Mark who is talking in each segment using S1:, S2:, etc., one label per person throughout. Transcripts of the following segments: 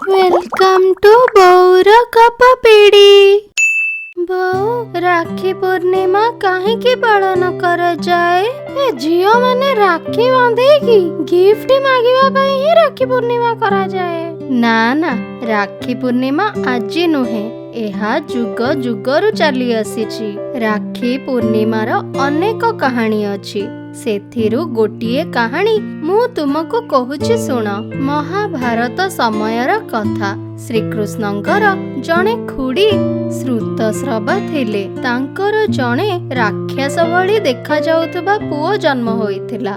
S1: Welcome to Baur cup पीढ़ी। बौ राखी पूर्णिमा काहींकि पालन करा जाए? ए झियो माने राखी बांधेकी गिफ्ट मागिबा पई ही राखी पूर्णिमा करा जाए। ना ना, राखी पूर्णिमा आजी नुहे, एहा जुग जुगरु चली आसीची। राखी पूर्णिमार अनेक कहानी अछि, सेथिरु गोटिए कहानी मु तुमको कहूची सुन। महाभारत समयर कथा। श्रीकृष्णଙ୍କର जणे खुड़ी श्रुतस्रवा थिले। तांकर जणे राक्षस भଳି देखा जाउथबा पुओ जन्म होइथिला।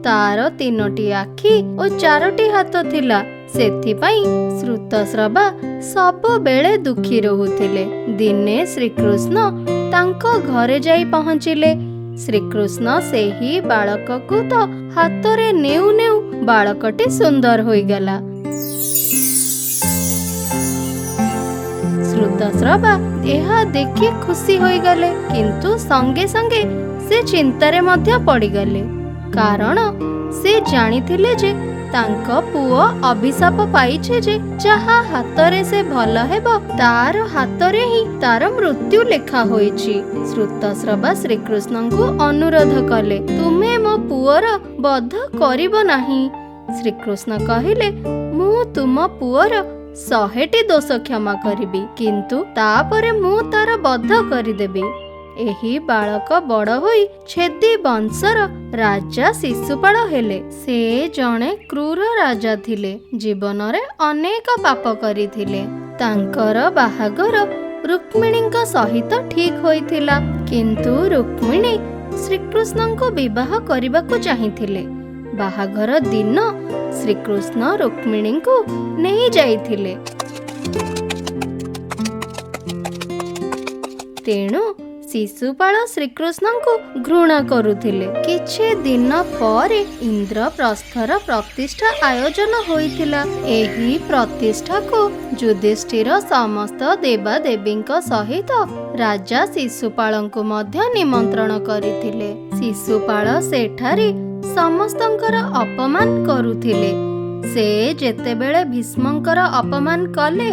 S1: तार 3टी आखि ओ 4टी हाथ थिला। सेथिपाई श्रुतस्रवा सबुबेले दुखी रहुथिले। दिने श्रीकृष्ण तांको घरे जाई पहुंचिले। श्रीकृष्ण सेही बालककु तो हातरे नेउ नेउ बालकटी सुंदर होइगला। श्रुतस्रवा एहा देखि खुशी होइगले, किंतु संगे संगे से चिंतारे मध्य पड़ीगले। कारण से जानिथिले जे तांको पुओ अभिशाप पाइछे जे जहा हातरे से भल हेबो तार हातरे ही तार मृत्यु लेखा होइछि। श्रुतस्रवा श्रीकृष्णଙ୍କୁ अनुरोध कले, तुमे मो पुओर बध करिबो नाही। श्रीकृष्ण कहिले, मु तुम पुओर 100टी दोष क्षमा करिबि, किंतु तापरे मु तार बध करिदेबि। एही बालक बड़ होई छेदी वंशर राजा शिशुपाल हेले। से जणे क्रूर राजा थिले, जीवन रे अनेक पाप करिथिले। तांकर बाहागर रुक्मिणीଙ୍କ सहित ठीक होइथिला, किंतु रुक्मिणी श्रीकृष्णଙ୍କୁ विवाह କରିବାକୁ चाहिथिले। बाहागर दिन श्रीकृष्ण रुक्मिणीଙ୍କୁ नेई जाइथिले। तेणु शिशुपाल श्रीकृष्णଙ୍କୁ घृणा करुथिले। किछि दिन परे इंद्रप्रस्थर प्रतिष्ठा आयोजन होइथिला। एही प्रतिष्ठा को युधिष्ठिर समस्त देवादेवीଙ୍କ सहित राजा शिशुपालଙ୍କୁ ମଧ୍ୟ निमंत्रण करिथिले। शिशुपाल सेठारे समस्तଙ୍କର अपमान करुथिले। से जेतेबेले भीष्मଙ୍କର अपमान कले,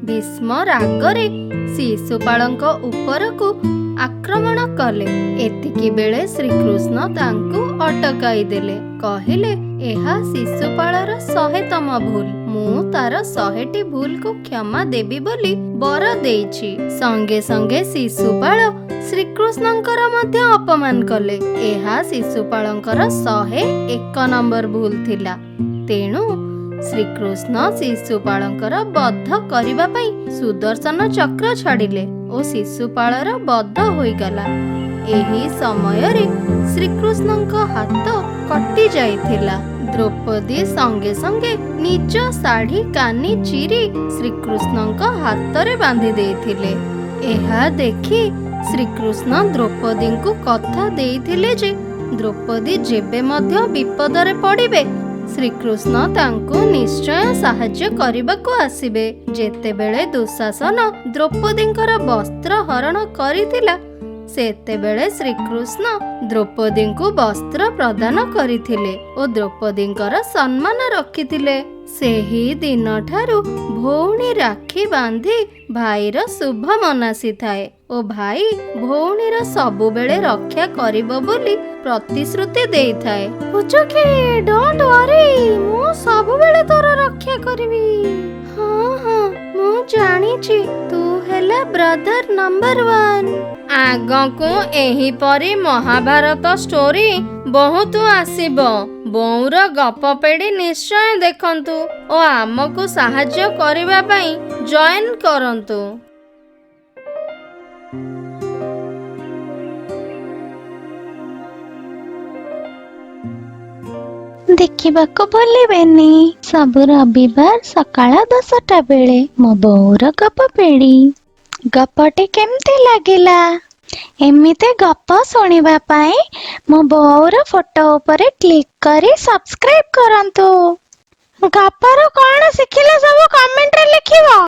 S1: भीष्म रागरे शिशुपालଙ୍କ उपरକୁ आक्रमण कले। एतिकी बेले श्रीकृष्ण तांकु अटकाई देले। कहिले, एहा शिशुपालर 100तम भूल, मु तार 100टी भूल को क्षमा देबी बोली बर देइछि। संगे संगे शिशुपाल श्रीकृष्णଙ୍କର ମଧ୍ୟ अपमान कले। एहा शिशुपालଙ୍କର 101 नंबर भूल थिला। तेणु श्रीकृष्ण शिशुपालଙ୍କର बध करिबा पई सुदर्शन चक्र छाडिले ओ शिशुपालर बध होइगला। एही समयरे श्रीकृष्णଙ୍କ हाथ कटि जाइथिला। द्रौपदी संगे संगे निज साड़ी कानी चिरी श्रीकृष्णଙ୍କ हाथरे बांधी देइथिले। एहा देखि श्रीकृष्ण द्रौपदीଙ୍କୁ कथा देइथिले जे द्रौपदी जेबे ମଧ୍ୟ विपदरे पड़िबे श्रीकृष्ण तांकु निश्चय साहाଯ୍ୟ କରିବାକୁ आसिबे। जेतेबेले दुशासन द्रौपदीଙ୍କର वस्त्र हरण करिथिला, सेतेबेले श्रीकृष्ण द्रौपदीଙ୍କୁ वस्त्र प्रदान करिथिले ओ द्रौपदीଙ୍କର सम्मान रखिथिले। सेही दिन ठारू भौणी राखी बांधी भाईर शुभ मनासी थाए ओ भाई भौणीर सबुबेले रक्षा करिबो बोली प्रतिश्रुति देई थाए। बुझकी, डोंट वरी, मु सबुबेले तोर रक्षा करिबी। हाँ हाँ, मु जानिछि, तू हेला ब्रदर नंबर 1। आगको एही परी महाभारत स्टोरी बहुत आसीबो। बौर गप पेड़ी निश्चय देखंतु ओ आमको साहाଯ୍ୟ करिबा पई जॉइन करंतु।
S2: देखिबाको भूलिबेनी सब रविवार सकाळ 10टा बेले मो बौर गप पेड़ी। गपटी केमती लागिला? एमिते गप सुनिबा पाई मो बौर फोटो उपरे क्लिक करी सब्सक्राइब करंतु। गपर कौन शिखिले सब कमेंट रे लिखिबो।